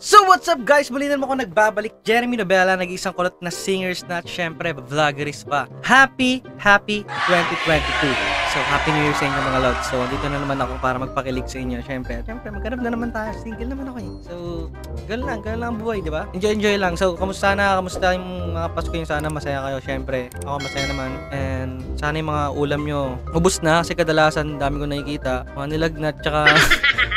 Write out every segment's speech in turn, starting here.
So what's up guys? Muli naman ako nagbabalik. Jeremy Nobela, nag-iisang kulot na singers na at syempre vloggeries pa. Happy 2022. So happy new year sa inyo mga lods. So dito na naman ako para magpakilig sa inyo. Syempre maghanap na naman tayo. Single naman ako eh. So ganun lang ang buhay, di ba? Enjoy lang. So kamusta yung mga Pasko yung sana masaya kayo. Syempre ako masaya naman. And sana yung mga ulam nyo ubos na kasi kadalasan dami ko nakikita mga nilagnat tsaka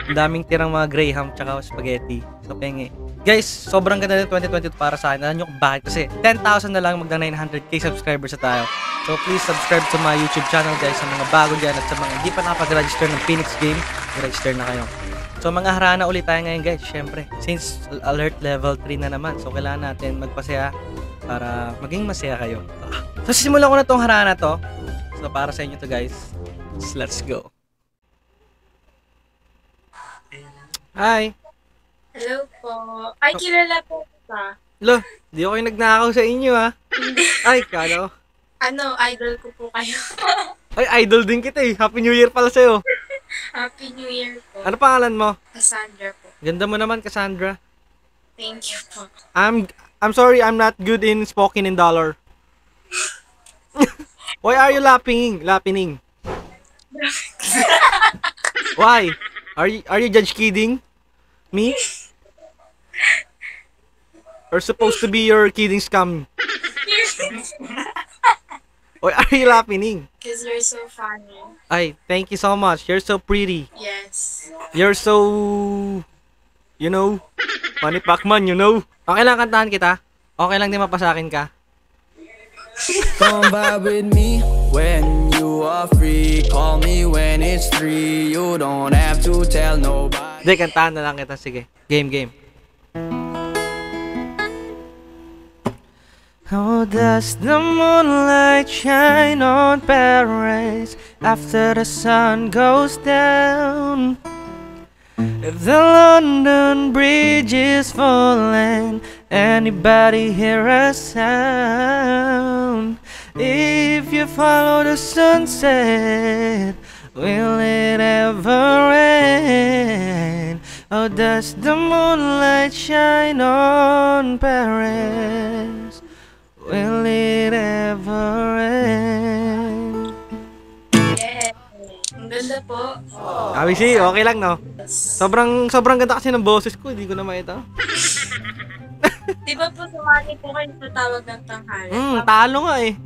ang daming tirang mga graham tsaka spaghetti. So, penge. Guys, sobrang ganda ng 2022 para sa akin. Alam nyo kung bakit? Kasi 10,000 na lang magna 900k subscribers na tayo. So, please subscribe to my YouTube channel guys. Sa mga bago dyan at sa mga hindi pa nakapag-register ng Phoenix Game, i-register na kayo. So, mga harana ulit tayo ngayon guys. Syempre, since alert level 3 na naman. So, kailangan natin magpasaya para maging masaya kayo. So, simulan ko na tong harana to. So, para sa inyo to guys. So, let's go. Hi! Hello po. Ay, kilala po ba? Lo, di ako yung nagnakaw sa inyo ha. Ay, kala ko. Idol ko po kayo. Ay, idol din kita eh. Happy New Year pala sa'yo. Happy New Year po. Ano pangalan mo? Cassandra po. Ganda mo naman, Cassandra. Thank you po. I'm sorry, I'm not good in spoken in dollar. Why are you laughing? Why? Are you just kidding me? Or supposed to be your kidding scam? Why are you laughing? Because you're so funny. Ay, thank you so much. You're so pretty. Yes. You're so... You know? Funny Pacman, you know? Okay lang kantahan kita? Okay lang din mapasakin ka? Come vibe with me when you are free. Call me when it's 3. You don't have to tell nobody. Hindi, kantahan na lang kita. Sige. Game. How does the moonlight shine on Paris after the sun goes down? If the London Bridge is falling, anybody hear a sound? If you follow the sunset, will it ever end? How does the moonlight shine on Paris? Will it ever end? Yes. Ang ganda po. Abisi, okay lang no? Sobrang ganda kasi ng boses ko, hindi ko na makita. Di ba po sumali po kayo sa tawag ng tanghali? Talo nga eh.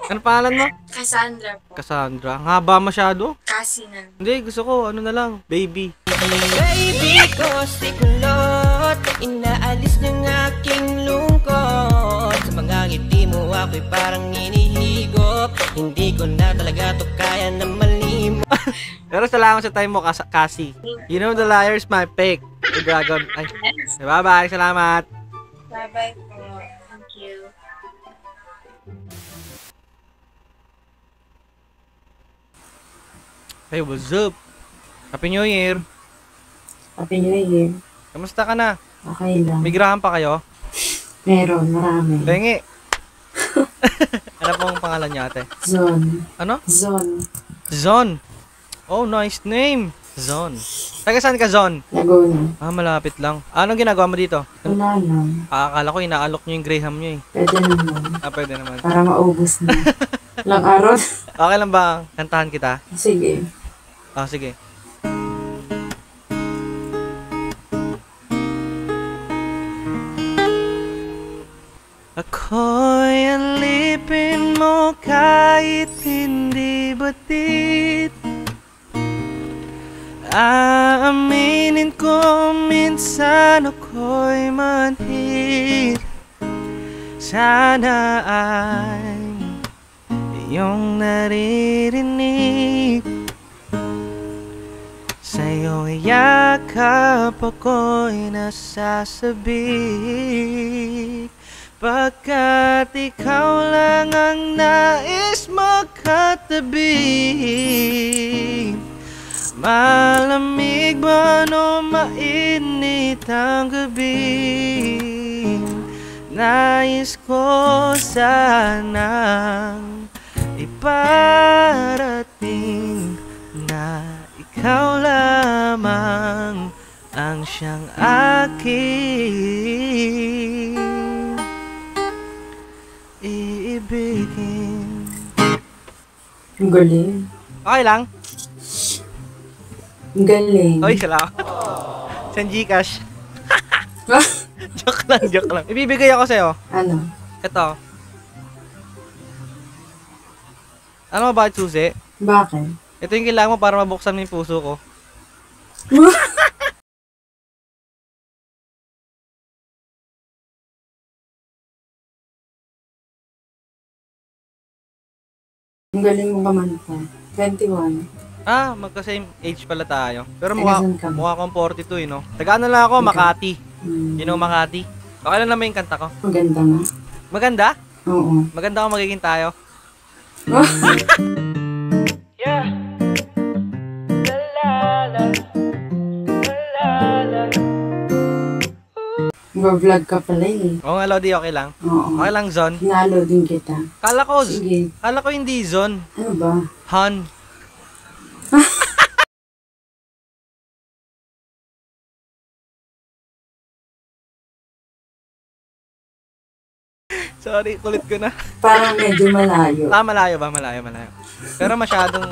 Ano pangalan mo? Cassandra po. Cassandra. Ang haba masyado. Kasi na. Hindi, gusto ko, ano na lang, baby. Baby ko, sikulot, inaalis ng aking lungkot. Sa mga ngiti mo ako'y parang inihigop. Hindi ko na talaga to kaya na malimot. Pero salamat sa time mo, Cassie. You know the liar's my fake. The dragon. Ay, bye-bye, salamat. Bye-bye po. Thank you. Hey, what's up? Happy New Year. Happy New Year. Kamusta ka na? Okay lang. May graham pa kayo? Meron, marami. Bengi. Ano pong pangalan niya ate? Zon. Ano? Zon. Zon. Oh, nice name. Zon. Taga saan ka, Zon? Laguna. Malapit lang. Anong ginagawa mo dito? Wala lang. Akala ko inaalok niyo yung graham niyo eh. Pwede naman. Pwede naman. Para maubos na. Lang araw. Okay lang ba kantahan kita? Sige. Sige. Ako'y alipin mo kahit hindi batit. Aaminin ko minsan ako'y manhid. Sana ay iyong naririnig. Sa'yo yakap ako'y nasasabik. Pagkat ikaw lang ang nais makatabi. Malamig man o mainit ang gabi, nais ko sanang iparating na ikaw lamang ang siyang aking iibigin. Ang galing. Okay lang? Ang galing. Oy, salamat. San Gcash. Joke lang, joke lang. Ibibigay ako sa'yo. Ano? Ito. Ano ba bakit susi? Bakit? Ito yung kailangan mo para mabuksan mo yung puso ko. Ang galing mo kamanta. 21. Ah, magka-same age pala tayo. Pero Taga-saan ka? mukha kong 42 eh, no? Taga-ano lang ako, Makati. You know Makati? Okay lang naman yung kanta ko. Maganda nga. Maganda? Oo. Maganda ako magiging tayo. Yeah. Mag-vlog ka pala eh. Oo nga, Lodi, okay lang. Oo. Okay lang, Zon. Hinalo din kita. Kala ko Sige. hindi Zon. Ano ba? Han. Sorry, kulit ko na. Parang medyo malayo. Malayo ba? Malayo. Pero masyadong,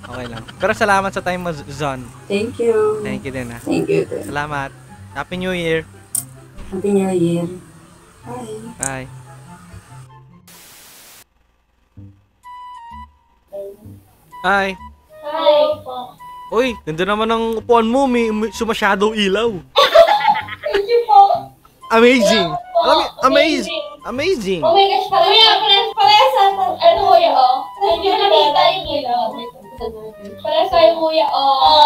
okay lang. Pero salamat sa time mo, Zon. Thank you. Thank you din, ha. Thank you. Too. Salamat. Happy New Year. Happy New Year. Bye. Bye. Hi. Hi po. Uy, ganda naman ng upuan mo. May sumasyadong ilaw. Thank you po. Amazing. Alam mo, Amazing. amazing. Oh my gosh, kuya, parehas sa ano kuya, oh. Hindi ko nakita yung ilaw. Parehas sa kuya, oh.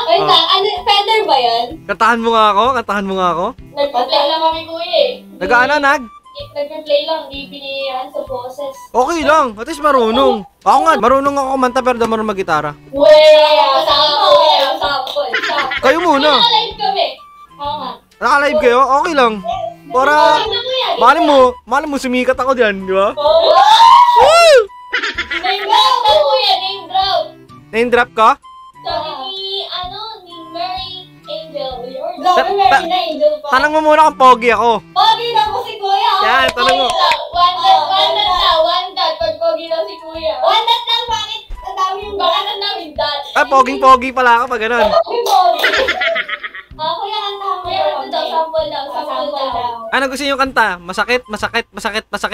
Wait lang, ano, feather ba yan? Kantahan mo nga ako. Nagpa-play lang kami kuya eh. Nagpa-play lang, di piniyahan sa boses. Okay lang, at least marunong. Ako nga, marunong ako kumanta pero di marunong mag-gitara. Sample. Kayo muna. Naka-live kami. Oo nga. Naka-live kayo? Okay lang. Para, mali mo sumikat ako diyan, di ba? Woo! Name drop na kuya, name drop. Name drop ka? Sabi ni Mary Angel. Sabi Mary na Angel pa. Tanong mo muna kung pogi ako. Pogi na po si kuya. Yan, tanong mo. One dot. Pag pogi na si kuya. One dot lang, bakit? Ang dami yung bakit ang daming dot. Ah, poging-pogi pala ako pag ganun. Pogi. Kuya, kantahan mo daw. Sample daw. Ano gusto niyo kanta? Masakit.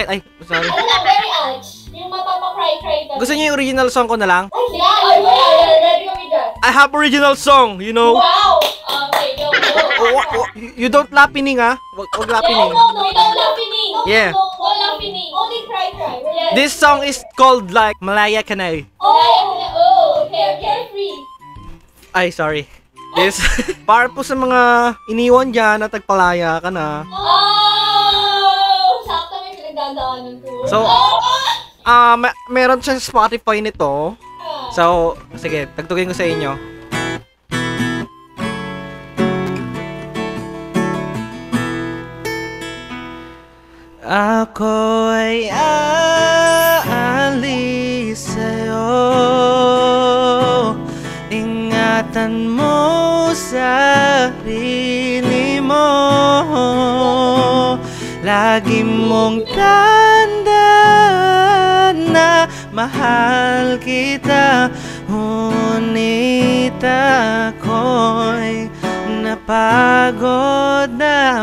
Ay, sorry. Ano lang, very arch. Yung mapapakry ka. Gusto niyo yung original song ko na lang? Ay, yeah. Ready kami dyan. I have original song, you know? Wow! Okay, go. You don't lapining, ha? Wag lapining. No, we don't lapining. Yeah. No lapining. Only cry. Yes. This song is called like Malaya Kanay. Oh, carefree. Ay, sorry. This, para po sa mga iniwan dyan na tagpalaya ka na. Oh! Sakto may pinagdadaanan ko. So, meron siyang Spotify nito. So, sige, tagtugin ko sa inyo. Ako ay aalis sa'yo. Ingatan mo sarili mo. Lagi mong tandaan na mahal kita. Ngunit ako'y napagod na.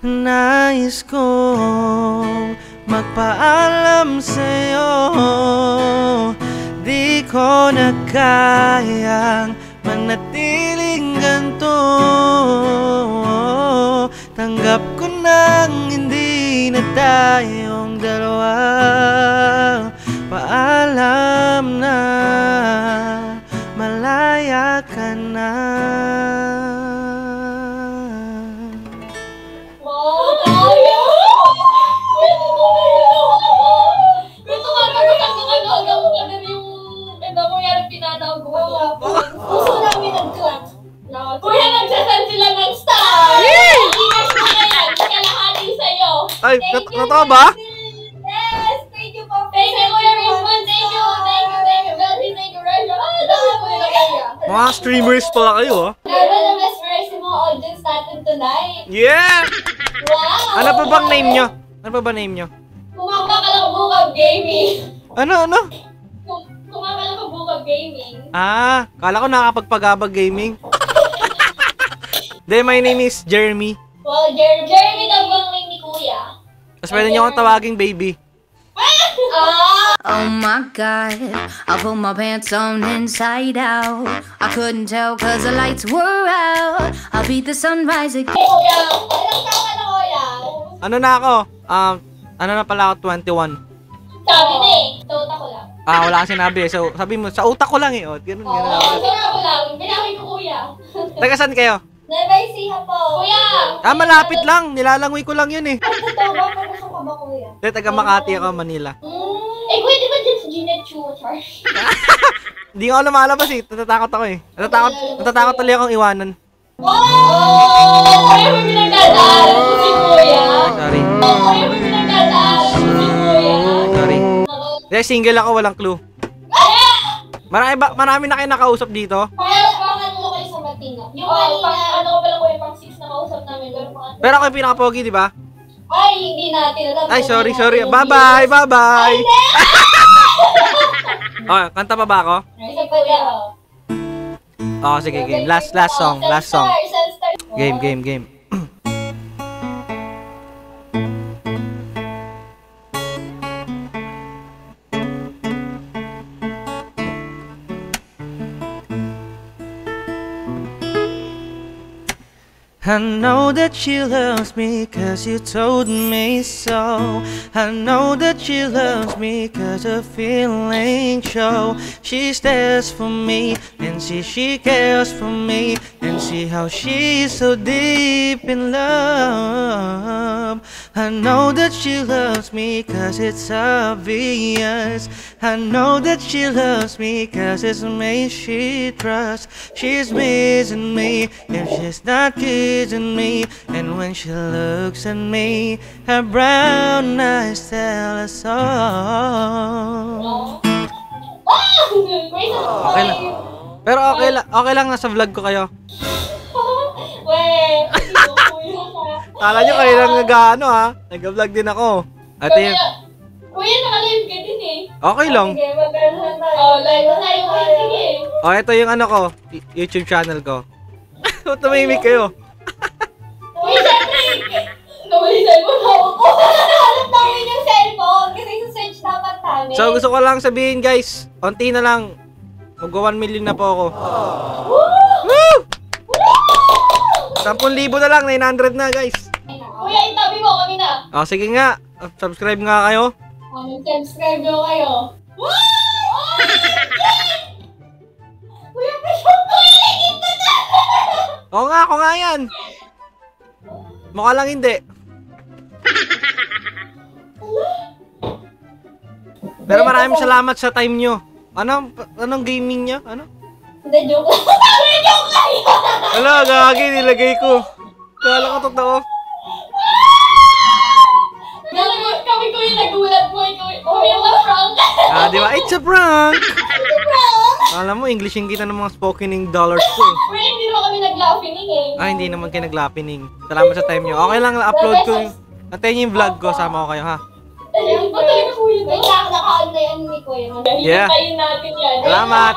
Nais kong magpaalam sa'yo. Di ko na kayang manatiling ganito. Tanggap ko nang hindi na tayong dalawa. Paalam na, malaya ka na. Wow, tayo! Gusto ka na hanggang yung mo yan pinatawag ko. Gusto namin nag-clap. Kuya, nagsasend sila ng star! Yes! Kalahati sa'yo. Ay, totoo ba? Yes! Thank you po. Thank you, Kuya Raymond. Thank you. Thank you, Bessie. Thank you, Rasha. Thank you, Kuya. Mga streamers pala kayo, oh. Grabe na mesmerize yung mga audience natin tonight. Yeah! Wow! Ano pa bang name nyo? Ano pa ba name nyo? Kumakalakabukab gaming. Ano? Kumakalakabukab gaming. Ah, kala ko nakakapagpagabag gaming. My name is Jeremy. Well, Jeremy daw bang name ni Kuya? Tapos pwede nyo akong tawaging baby. Oh my god, I put my pants on inside out. I couldn't tell cause the lights were out. I beat the sunrise again. Kuya, ilang taon ka na, Kuya? Ano na ako? Ano na pala ako, 21. Sabi na eh. Sa utak ko lang. Wala ka sinabi. So, sabi mo, sa utak ko lang eh. Oh. Ganun. Oo, sa utak ko lang. Binawi ko, Kuya. Taga saan kayo? Nabaysihan po. Kuya! Malapit lang. Nilalangoy ko lang yun eh. Totoo ba? Pagkasok ka ba, Kuya? Taga Makati ako, Manila. Kuya, di ba dyan si Gina Chu, Char? Hindi ako lumalabas eh. Natatakot ako eh. Natatakot tuloy akong iwanan. Kuya, may pinagdadaan si Kuya. Sorry. Kuya, may pinagdadaan si Kuya. Sorry. Dahil single ako, walang clue. Marami na kayo nakausap dito. Kaya pang ano kayo sa Matina? Yung kanina, ano ko pala Kuya, pang 6 na kausap namin. Pero ako yung pinaka-pogi, di ba? Ay, hindi natin. Alam Ay, ko sorry. na. Bye-bye. Ay, hindi! Okay, kanta pa ba ako? Isa pa niya. Sige, game. Last song. Game. I know that she loves me cause you told me so. I know that she loves me cause her feelings show. She stares for me and she cares for me. And see how she's so deep in love. I know that she loves me cause it's obvious. I know that she loves me cause it's me she trusts. She's missing me if she's not kissing me. And when she looks at me, her brown eyes tell us all. Okay lang. Pero okay lang nasa vlog ko kayo. Weh, Kala nyo kayo lang nag-ano ha? Nag-vlog din ako. Ito yung... Kuya, naka-live ka din eh. Okay lang. Sige, magkaroon tayo. Live na tayo. Sige. Ito yung ano ko, YouTube channel ko. Tumimik kayo. Uy, syempre! Nawali cellphone ako ko. Nahanap namin yung cellphone kasi sa search dapat namin. So gusto ko lang sabihin guys, konti na lang. Mag-1 million na po ako. Woo! 10,000 na lang, 900 na guys. Kuya, itabi mo kami na. Sige nga, subscribe nga kayo. Mag-subscribe daw kayo. Kuya, pasyon ko na! Ako nga yan. Mukha lang hindi. Pero maraming salamat sa time nyo. Anong gaming nyo? Ano? Hindi, joke lang. Joke lang yun! Wala, gagi, nilagay ko. Kala ko totoo. Kami ko yung nagulat mo. Kuya, ma-prank. Di ba? It's a prank! Alam mo, Englishin kita ng mga spokening dollars ko. Kuya, hindi mo kami nag-laughing eh. Hindi naman kayo naglapining. Salamat sa time nyo. Okay lang, upload ko yung... Antayin nyo yung vlog ko, sama ko kayo ha. Ayun ba talaga kuya? May nakakaan na yan ni Kuya. Yeah. Hintayin natin yan. Salamat.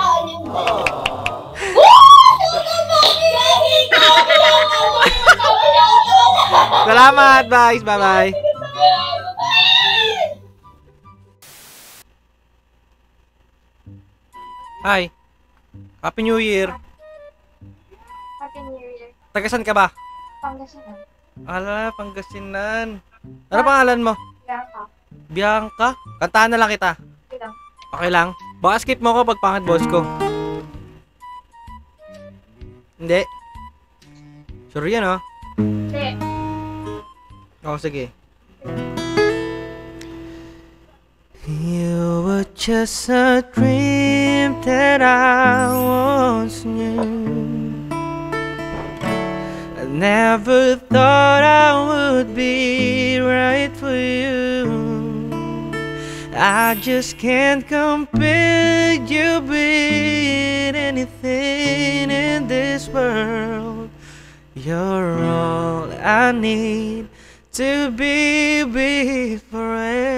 Salamat, guys. Bye-bye. Hi. Happy New Year. Happy New Year. Tagasan ka ba? Pangasinan. Pangasinan. Ano pangalan mo? Bianca. Bianca? Kantahan na lang kita. Bilang. Okay lang? Baka skip mo ko pag pangit boss ko. Hindi. Sure yan oh. Hindi. Sige. You were just a dream that I once knew. I never thought I would be right for you. I just can't compare you with anything. this world. You're all I need to be with forevermore.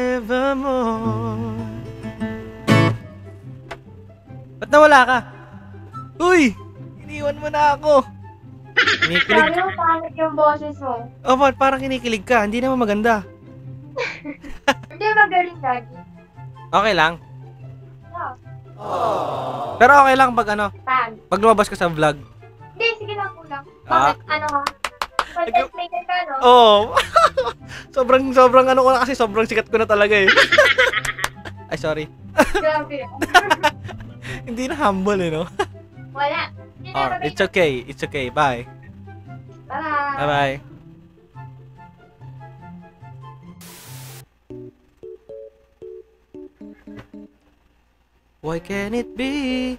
Ba't nawala ka? Uy! Iniwan mo na ako. Kinikilig. Sabi mo, pangit yung boses mo. Oh, ba't parang kinikilig ka? Hindi naman maganda. Hindi magaling, Daddy. Okay lang. No. Pero okay lang pag ano, Tag. pag lumabas ka sa vlog. Hindi, sige lang po lang. Ah. Bakit? Ano ka? Content maker ka, no? Oh. sobrang ano ko na kasi sobrang sikat ko na talaga eh. Ay, sorry. Grabe. Hindi na humble eh, no? Wala. Hindi na Alright, it's okay. It's okay. Bye. Bye. Bye-bye. Why can't it be?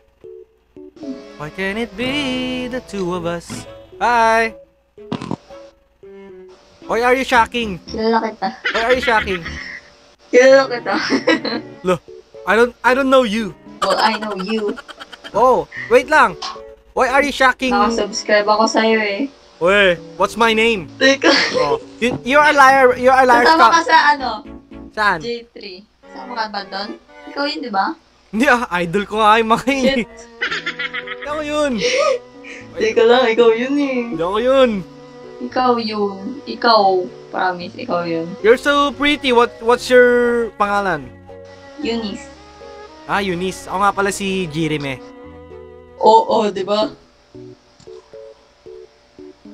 Why can't it be the two of us? Bye! Why are you shocking? Kilala kita. Why are you shocking? Kilala kita. Look, I don't know you. Well, I know you. Oh, wait lang. Why are you shocking? Nakasubscribe ako sa'yo eh. Wait, what's my name? Teka. Oh, you're a liar. You're a liar. Kasama ka sa ano? Saan? J3. Kasama ka ba doon? Ikaw yun, di ba? Hindi idol ko nga yung mga yun. Shit. Hindi ako yun. Teka lang, ikaw yun eh. Hindi ako yun. Ikaw yun. Ikaw. Promise, ikaw yun. You're so pretty. What's your pangalan? Eunice. Ah, Eunice. Ako nga pala si Jeremy. Oo, di ba?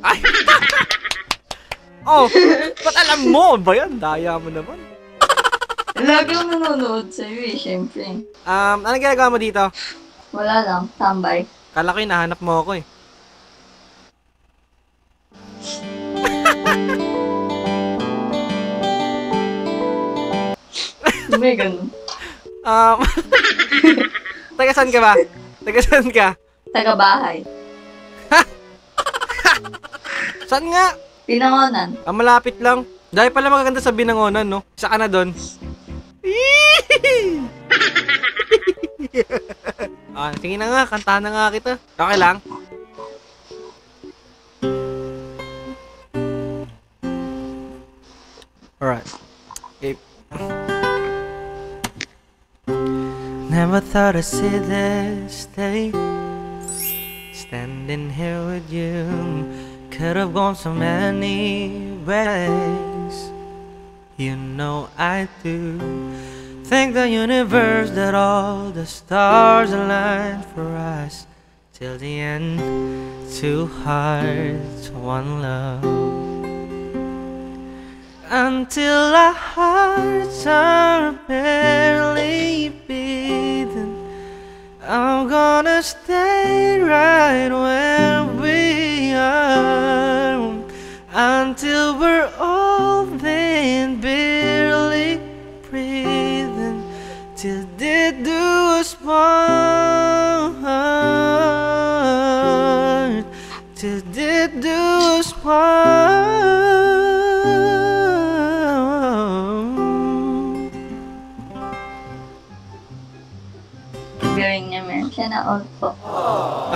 Ay! Oh, ba't alam mo? Ba yan? Daya mo naman. Lagi akong nanonood sa'yo eh, syempre. Anong ginagawa mo dito? Wala lang, tambay. Kala ko hinahanap mo ako eh. May ganun. Taga saan ka ba? Taga saan ka? Taga-bahay. Saan nga? Pinangonan. Malapit lang. Dahil pala magaganda sa Binangonan, no? Isa ka na doon. Sige na nga, kantahan na nga kita. Okay lang? Alright. Okay. Never thought I'd see this day, standing here with you. Could have gone so many ways. You know I do. Thank the universe that all the stars aligned for us. Till the end, two hearts, one love. Until our hearts are barely beating, I'm gonna stay right where we are until we're old and barely breathing, till they do us part, till they do us part. Gawin niya, man. Siya na all po.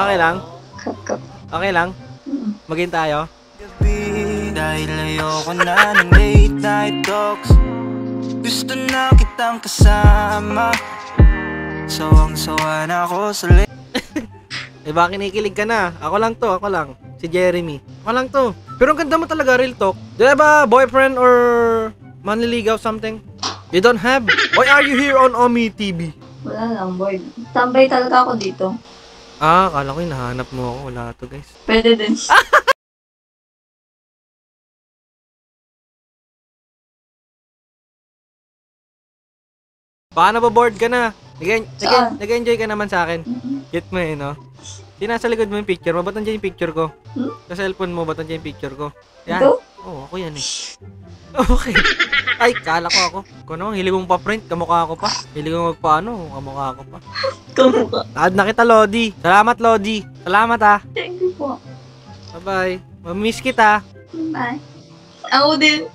Okay lang? Kap-kap. Okay lang? Maging tayo? Dahil ayoko na ng late night talks. Gusto na kitang kasama. Sawang-sawa na ako sa late. Eh baka kinikilig ka na. Ako lang to, ako lang. Si Jeremy. Ako lang to. Pero ang ganda mo talaga, real talk. Di ba boyfriend or manliligaw something? You don't have? Why are you here on Omi TV? Wala lang, boy. Tambay talaga ako dito. Akala ko hinahanap mo ako. Wala to, guys. Pwede din. Baka nababoard ka na. Saan? Nag-enjoy ka naman sa akin. Get mo eh, no? Sinasa likod mo yung picture mo. Ba't nandiyan yung picture ko? Sa cellphone mo, ba't nandiyan yung picture ko? Yan. Ito? Oo, ako yan eh. Okay. Ay, kala ko ako. Kung naman, hilig mong pa-print, kamukha ako pa. Hilig mong magpaano, kamukha ako pa. Kamukha. Add na kita, Lodi. Salamat, Lodi. Salamat, ah. Thank you po. Bye-bye. Mamiss kita. Bye. Ako din.